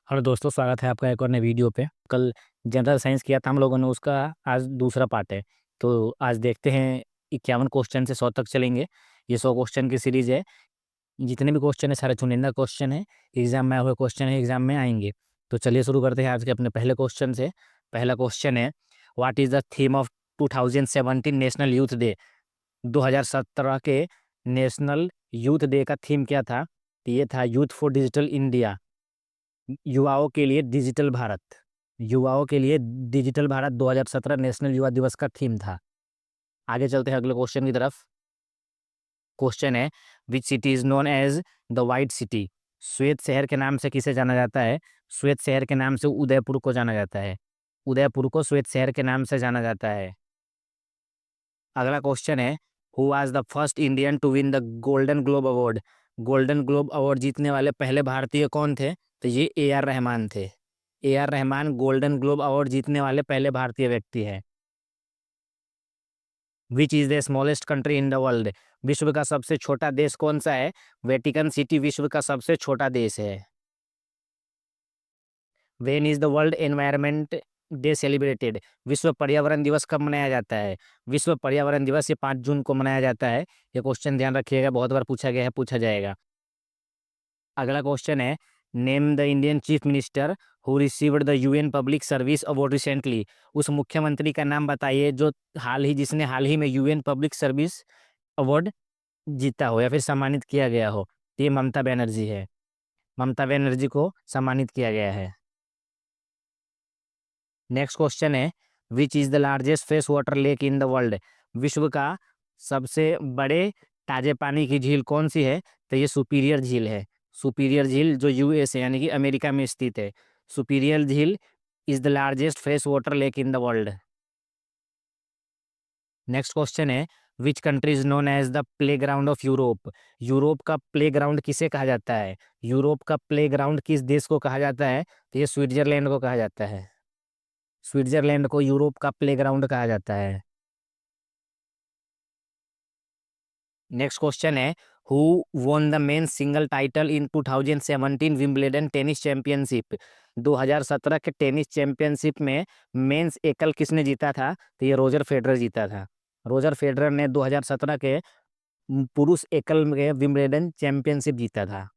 Hello दोस्तों, स्वागत है आपका एक और नए वीडियो पे। कल जनरल साइंस किया था हम लोगों ने, उसका आज दूसरा पार्ट है। तो आज देखते हैं 51 क्वेश्चन से 100 तक चलेंगे। ये 100 क्वेश्चन की सीरीज है। जितने भी क्वेश्चन है सारे चुनिंदा क्वेश्चन है, एग्जाम में आए हुए क्वेश्चन है, एग्जाम में आएंगे। तो चलिए शुरू करते हैं आज के अपने पहले क्वेश्चन से। पहला क्वेश्चन है, what is the theme of 2017 national youth day. 2017 के नेशनल यूथ डे का थीम क्या था? तो ये था यूथ फॉर डिजिटल इंडिया, युवाओं के लिए डिजिटल भारत। युवाओं के लिए डिजिटल भारत 2017 नेशनल युवा दिवस का थीम था। आगे चलते हैं अगले क्वेश्चन की तरफ। क्वेश्चन है, which city is known as the white city. श्वेत शहर के नाम से किसे जाना जाता है? श्वेत शहर के नाम से उदयपुर को जाना जाता है। उदयपुर को श्वेत शहर के नाम से जाना जाता है। अगला क्वेश्चन है, who was the first Indian to win the Golden Globe award. Golden Globe award जीतने वाले पहले भारतीय कौन थे? तो ये ए आर रहमान थे। A R Rahman golden Globe award जीतने वाले पहले भारतीय व्यक्ति हैं। विच is the smallest country in the world. विश्व का सबसे छोटा देश कौन सा है? वेटिकन सिटी विश्व का सबसे छोटा देश है। When is the world environment day celebrated. विश्व पर्यावरण दिवस कब मनाया जाता है? विश्व पर्यावरण दिवस ये 5 जून को मनाया जाता है। ये क्वेश्चन ध्यान रखिएगा, बहुत बार पूछा गया है, पूछा जाएगा। अगला क्वेश्चन है, name the Indian chief minister who received the UN public service award recently. उस मुख्यमंत्री का नाम बताइए जो जिसने हाल ही में यूएन पब्लिक सर्विस अवार्ड जीता हो या फिर सम्मानित किया गया हो। ये ममता बनर्जी है। ममता बनर्जी को सम्मानित किया गया है। नेक्स्ट क्वेश्चन है, which is the largest fresh water lake in the world. विश्व का सबसे बड़े ताजे पानी की झील कौन सी है? तो ये सुपीरियर झील है। सुपीरियर झील जो यूएस है यानी कि अमेरिका में स्थित है। सुपीरियर झील is the largest fresh water lake in the world. Next question है, which country is known as the playground of Europe. Europe का प्ले ग्राउंड किसे कहा जाता है? यूरोप का प्ले ग्राउंड किस देश को कहा जाता है? तो ये स्विट्जरलैंड को कहा जाता है। स्विट्जरलैंड को यूरोप का प्लेग्राउंड कहा जाता है। नेक्स्ट क्वेश्चन है, who won the men single title in 2017 Wimbledon tennis championship. 2017 के टेनिस चैंपियनशिप में मेंस एकल किसने जीता था? तो ये रोजर फेडरर जीता था। रोजर फेडरर ने 2017 के पुरुष एकल में विंबलडन चैंपियनशिप जीता था।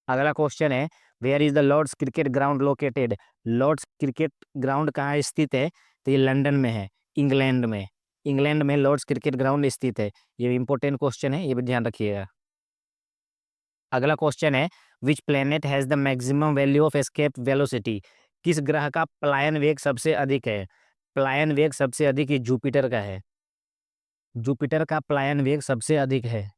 अगला क्वेश्चन है, where is the Lord's cricket ground located. Lord's cricket ground कहाँ स्थित है? तो ये लंदन में है, इंग्लैंड में। इंग्लैंड में लॉर्ड्स क्रिकेट ग्राउंड स्थित है। ये इंपॉर्टेंट क्वेश्चन है, ये भी ध्यान रखिएगा। अगला क्वेश्चन है, which planet has the maximum value of escape velocity. किस ग्रह का पलायन वेग सबसे अधिक है? पलायन वेग सबसे अधिक ये जुपिटर का है। जुपिटर का पलायन वेग सबसे अधिक है।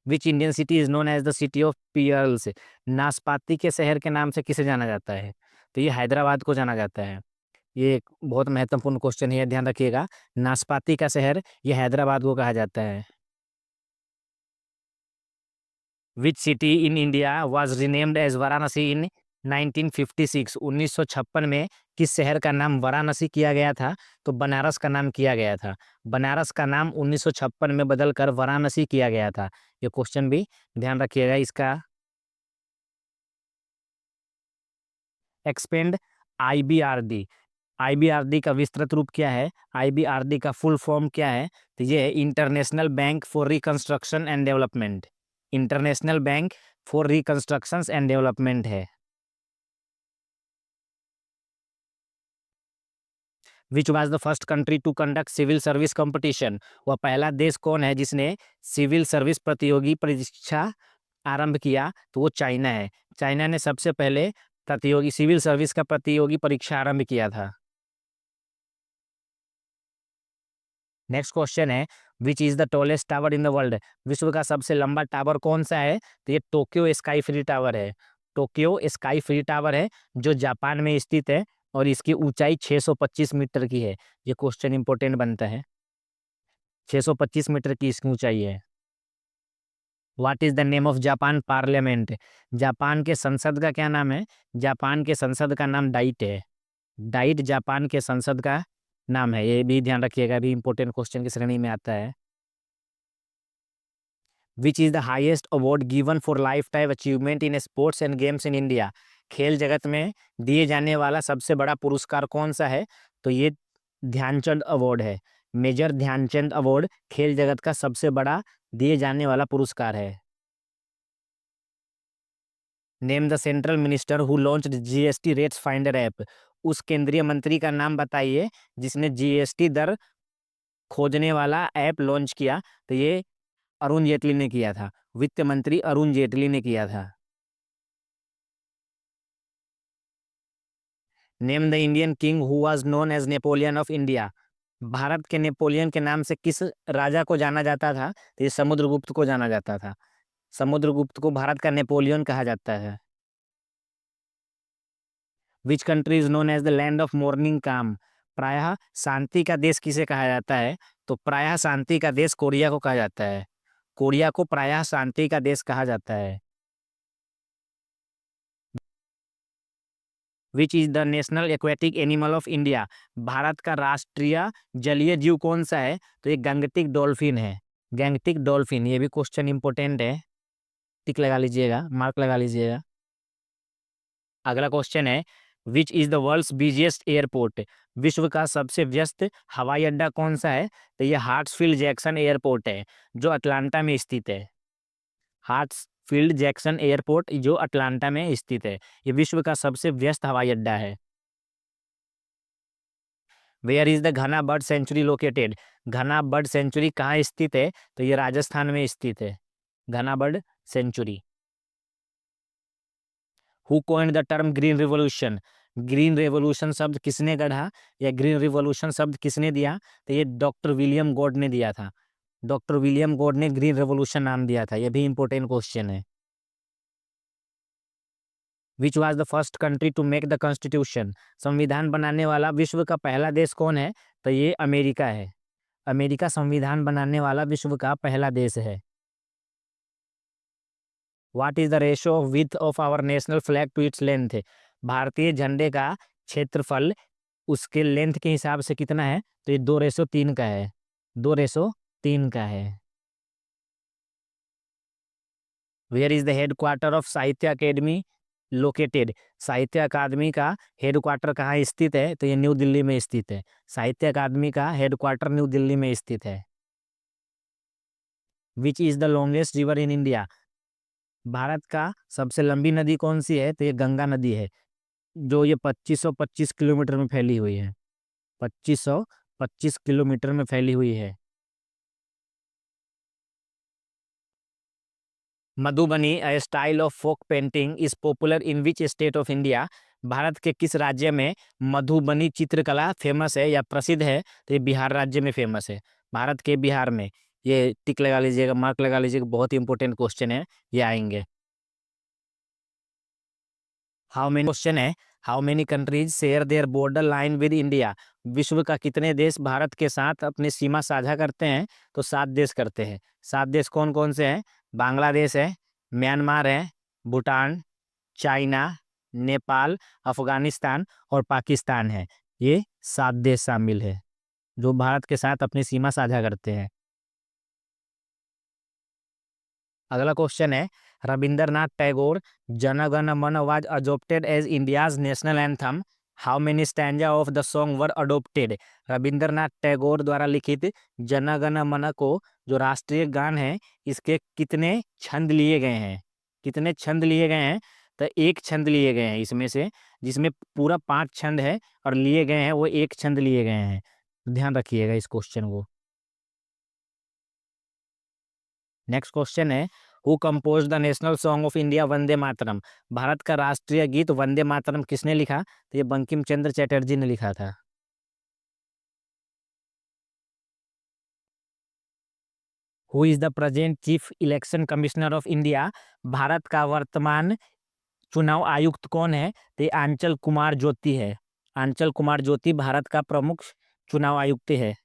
Which Indian city is known as the city of pearls. नाशपाती के शहर के नाम से किसे जाना जाता है? तो ये हैदराबाद को जाना जाता है। ये एक बहुत महत्वपूर्ण क्वेश्चन है, ध्यान रखिएगा। नाशपाती का शहर ये हैदराबाद को कहा जाता है। Which city in India was renamed as Varanasi in 1956। 1956 में किस शहर का नाम वाराणसी किया गया था? तो बनारस का नाम किया गया था। बनारस का नाम 1956 में बदलकर वाराणसी किया गया था। ये क्वेश्चन भी ध्यान रखिएगा इसका। Expand IBRD. आईबीआरडी का विस्तृत रूप क्या है? आईबीआरडी का फुल फॉर्म क्या है? तो ये international bank for reconstruction and development. International bank for reconstruction and development है। Which was the first country to conduct civil service competition. वह पहला देश कौन है जिसने सिविल सर्विस प्रतियोगी परीक्षा आरंभ किया? तो वो चाइना है। चाइना ने सबसे पहले प्रतियोगी सिविल सर्विस का प्रतियोगी परीक्षा आरंभ किया था। नेक्स्ट क्वेश्चन है, which is the tallest tower in the world. विश्व का सबसे लंबा टावर कौन सा है? तो ये टोक्यो स्काई फ्री टावर है। टोक्यो स्काई फ्री टावर है जो जापान में स्थित है और इसकी ऊंचाई 625 मीटर की है। ये क्वेश्चन इंपॉर्टेंट बनता है। 625 मीटर की इसकी ऊंचाई है। What is the name of Japan parliament. Japan के संसद का क्या नाम है? जापान के संसद का नाम डाइट है। डाइट जापान के संसद का नाम है। ये भी ध्यान रखिएगा, भी इंपॉर्टेंट क्वेश्चन की श्रेणी में आता है। Which is the highest award given for life time achievement in sports and games in India? खेल जगत में दिए जाने वाला सबसे बड़ा पुरस्कार कौन सा है? तो ये ध्यानचंद अवार्ड है। मेजर ध्यानचंद अवार्ड खेल जगत का सबसे बड़ा दिए जाने वाला पुरस्कार है। Name the central minister who launched GST rates finder app. उस केंद्रीय मंत्री का नाम बताइए जिसने जीएसटी दर खोजने वाला ऐप लॉन्च किया। तो ये अरुण जेटली ने किया था। वित्त मंत्री अरुण जेटली ने किया था। Name the Indian king who was known as Napoleon of India. भारत के नेपोलियन के नाम से किस राजा को जाना जाता था? तो ये समुद्रगुप्त को जाना जाता था। समुद्रगुप्त को भारत का नेपोलियन कहा जाता है। Which country is known as the land of morning calm. प्रायः शांति का देश किसे कहा जाता है? तो प्रायः शांति का देश कोरिया को कहा जाता है। कोरिया को प्रायः शांति का देश कहा जाता है। Which is the national aquatic animal of India. Bharat का राष्ट्रीय जलीय जीव कौन सा है? तो ये गैंगटिक डॉल्फिन है। Gangetic dolphin. ये भी क्वेश्चन इंपोर्टेंट है, टिक लगा लीजिएगा, मार्क लगा लीजिएगा। अगला क्वेश्चन है which is the world's busiest airport. विश्व का सबसे व्यस्त हवाई अड्डा कौन सा है? तो ये हार्ट्सफील्ड जैक्सन एयरपोर्ट है जो अटलांटा में स्थित है। हार्ट्सफील्ड जैक्सन एयरपोर्ट जो अटलांटा में स्थित है, ये विश्व का सबसे व्यस्त हवाई अड्डा है। वेयर इज द घना बर्ड सेंचुरी लोकेटेड। घना बर्ड सेंचुरी कहाँ स्थित है? तो ये राजस्थान में स्थित है, घना bird sanctuary. Who coined the term green revolution. Green revolution शब्द किसने गढ़ा या ग्रीन रिवॉल्यूशन शब्द किसने दिया? तो ये डॉक्टर विलियम गॉड ने दिया था। डॉक्टर विलियम गॉड ने ग्रीन रेवोल्यूशन नाम दिया था। यह भी इंपॉर्टेंट क्वेश्चन है। Which was the first country to make the constitution. संविधान बनाने वाला विश्व का पहला देश कौन है? तो ये अमेरिका है। अमेरिका संविधान बनाने वाला विश्व का पहला देश है। What is the ratio of width of our national flag to its length. भारतीय झंडे का क्षेत्रफल उसके लेंथ के हिसाब से कितना है? तो ये 2:3 का है। 2:3 का है। Where is the headquarter of Sahitya Akademi located. Sahitya Akademi का हेड क्वार्टर कहाँ स्थित है? तो ये न्यू दिल्ली में स्थित है। साहित्य अकादमी का हेड क्वार्टर न्यू दिल्ली में स्थित है। Which is the longest river in India. Bharat का सबसे लंबी नदी कौन सी है? तो ये गंगा नदी है जो ये 2525 किलोमीटर में फैली हुई है। 2525 किलोमीटर में फैली हुई है। Madhubani a style of folk painting is popular in which state of India. भारत के किस राज्य में मधुबनी चित्रकला फेमस है या प्रसिद्ध है? तो ये बिहार राज्य में फेमस है। भारत के बिहार में। ये टिक लगा लीजिएगा, मार्क लगा लीजिएगा, बहुत ही इंपॉर्टेंट क्वेश्चन है, ये आएंगे। हाउ मेनी क्वेश्चन है how many countries share their border line with India. विश्व का कितने देश भारत के साथ अपनी सीमा साझा करते हैं? तो 7 देश करते हैं। 7 देश कौन कौन से हैं? बांग्लादेश है, म्यांमार है, भूटान, चाइना, नेपाल, अफगानिस्तान और पाकिस्तान है। ये 7 देश शामिल है जो भारत के साथ अपनी सीमा साझा करते हैं। अगला क्वेश्चन है Rabindranath Tagore Jana Gana Mana was adopted as India's national anthem. How many stanza of the song were adopted. Rabindranath Tagore द्वारा लिखित जन गण मन को जो राष्ट्रीय गान है इसके कितने छंद लिए गए हैं? कितने छंद लिए गए हैं? तो एक छंद लिए गए हैं इसमें से, जिसमें पूरा 5 छंद है और लिए गए हैं वो एक छंद लिए गए हैं। ध्यान रखिएगा इस क्वेश्चन को। नेक्स्ट क्वेश्चन है who compose the national song of India Vande Mataram. भारत का राष्ट्रीय गीत वंदे मातरम किसने लिखा? तो ये बंकिम चंद्र चटर्जी ने लिखा था। Who is the present chief election commissioner of India. Bharat का वर्तमान चुनाव आयुक्त कौन है? तो ये आंचल कुमार ज्योति है। आंचल कुमार ज्योति भारत का प्रमुख चुनाव आयुक्त है।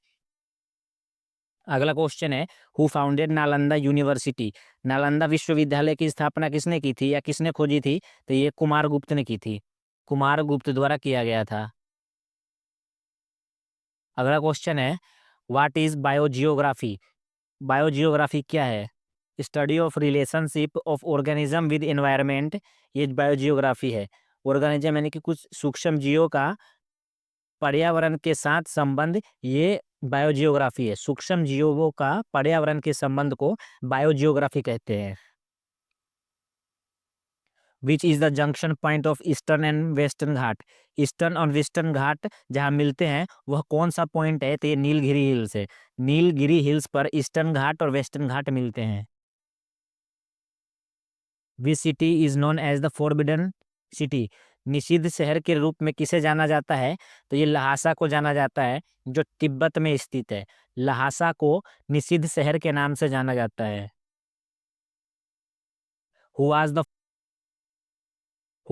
अगला क्वेश्चन है who founded Nalanda university. Nalanda विश्वविद्यालय की स्थापना किसने की थी या किसने खोजी थी? तो ये कुमार गुप्त ने की थी। कुमार गुप्त द्वारा किया गया था। अगला क्वेश्चन है व्हाट इज बायोजियोग्राफी। बायोजियोग्राफी क्या है? Study of relationship of organism with environment, ये बायोजियोग्राफी है। ऑर्गेनिज्म यानी कि कुछ सूक्ष्म जीवों का पर्यावरण के साथ संबंध, ये बायोजियोग्राफी है। सूक्ष्म जीवों का पर्यावरण के संबंध को बायोजियोग्राफी कहते हैं। विच is the junction point of eastern and western Ghat, eastern और वेस्टर्न घाट जहाँ मिलते हैं वह कौन सा पॉइंट है? तो ये नीलगिरी हिल्स है। नीलगिरी हिल्स पर ईस्टर्न घाट और वेस्टर्न घाट मिलते हैं। Which city is known as the Forbidden City, निषिद्ध शहर के रूप में किसे जाना जाता है? तो ये लहासा को जाना जाता है, जो तिब्बत में स्थित है। लहासा को निषिद्ध शहर के नाम से जाना जाता है। Who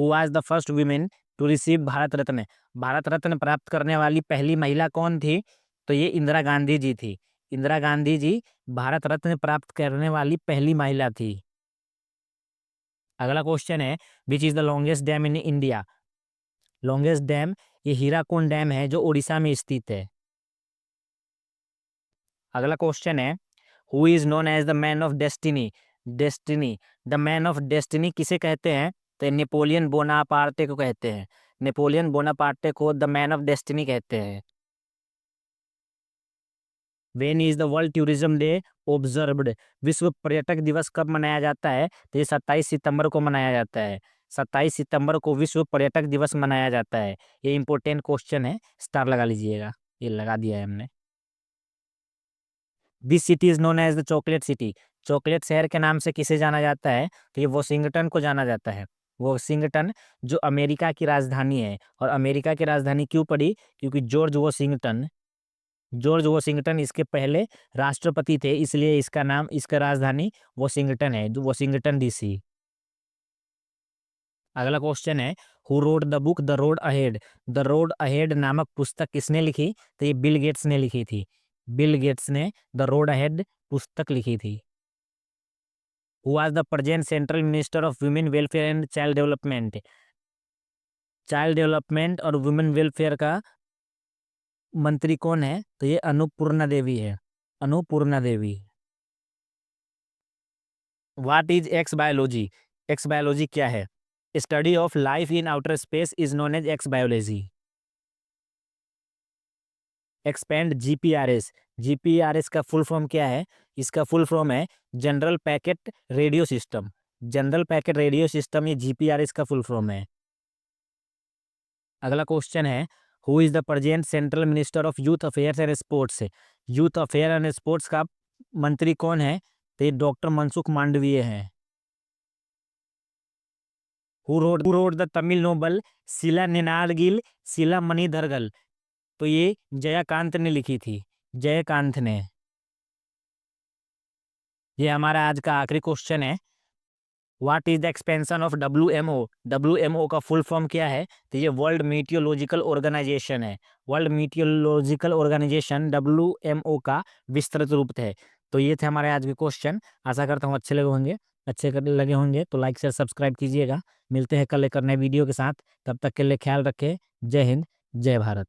was the first women to receive Bharat Ratna, Bharat Ratna प्राप्त करने वाली पहली महिला कौन थी? तो ये इंदिरा गांधी जी थी। इंदिरा गांधी जी भारत रत्न प्राप्त करने वाली पहली महिला थी। अगला क्वेश्चन है, which is the longest dam in India, longest dam, ये हीराकुंड डैम है जो उड़ीसा में स्थित है। अगला क्वेश्चन है, who is known as the man of destiny, destiny, the man of destiny किसे कहते हैं? तो नेपोलियन बोनापार्टे को कहते हैं। नेपोलियन बोनापार्टे को द मैन ऑफ डेस्टिनी कहते हैं। When is the world tourism day observed, विश्व पर्यटक दिवस कब मनाया जाता है? तो ये 27 सितंबर को मनाया जाता है। 27 सितंबर को विश्व पर्यटक दिवस मनाया जाता है। ये इंपॉर्टेंट क्वेश्चन है, स्टार लगा लीजिएगा, ये लगा दिया है हमने। This city is known as the chocolate city, chocolate शहर के नाम से किसे जाना जाता है? तो ये वॉशिंगटन को जाना जाता है। वॉशिंगटन जो अमेरिका की राजधानी है, और अमेरिका की राजधानी क्यों पड़ी? क्योंकि जॉर्ज वॉशिंगटन इसके पहले राष्ट्रपति थे, इसलिए इसका नाम, इसका राजधानी वॉशिंगटन है, जो वॉशिंगटन डीसी। अगला क्वेश्चन है, who wrote the book the road ahead, the road ahead नामक पुस्तक किसने लिखी? तो ये बिल गेट्स ने लिखी थी। बिल गेट्स ने द रोड अहेड पुस्तक लिखी थी। Who was the present central minister of women welfare and child development, child development और वुमेन वेलफेयर का मंत्री कौन है? तो ये अन्नपूर्णा देवी है, Annapurna Devi. What is exobiology, exobiology क्या है? Study of life in outer space is known as exobiology. Expand GPRS, GPRS का फुल फॉर्म क्या है? इसका फुल फॉर्म है general packet radio system, general packet radio system, ये GPRS का full form है। अगला क्वेश्चन है, who is the present central minister of youth affairs and sports, youth affair and sports का मंत्री कौन है? तो ये डॉक्टर मनसुख मांडवीय हैं। Who wrote the Tamil novel शिला निनादगिल शिला मणिधरगल, तो ये जयकांत ने लिखी थी, जयकांत ने। ये हमारा आज का आखिरी क्वेश्चन है, what is the expansion of WMO, WMO का फुल फॉर्म क्या है? तो ये वर्ल्ड मीटियोलॉजिकल ऑर्गेनाइजेशन है, वर्ल्ड मीटियोलॉजिकल ऑर्गेनाइजेशन डब्ल्यूएमओ का विस्तृत रूप है। तो ये थे हमारे आज के क्वेश्चन, आशा करता हूँ अच्छे लगे होंगे तो लाइक शेयर सब्सक्राइब कीजिएगा। मिलते हैं कल एक नए वीडियो के साथ, तब तक के लिए ख्याल रखें। जय हिंद, जय भारत।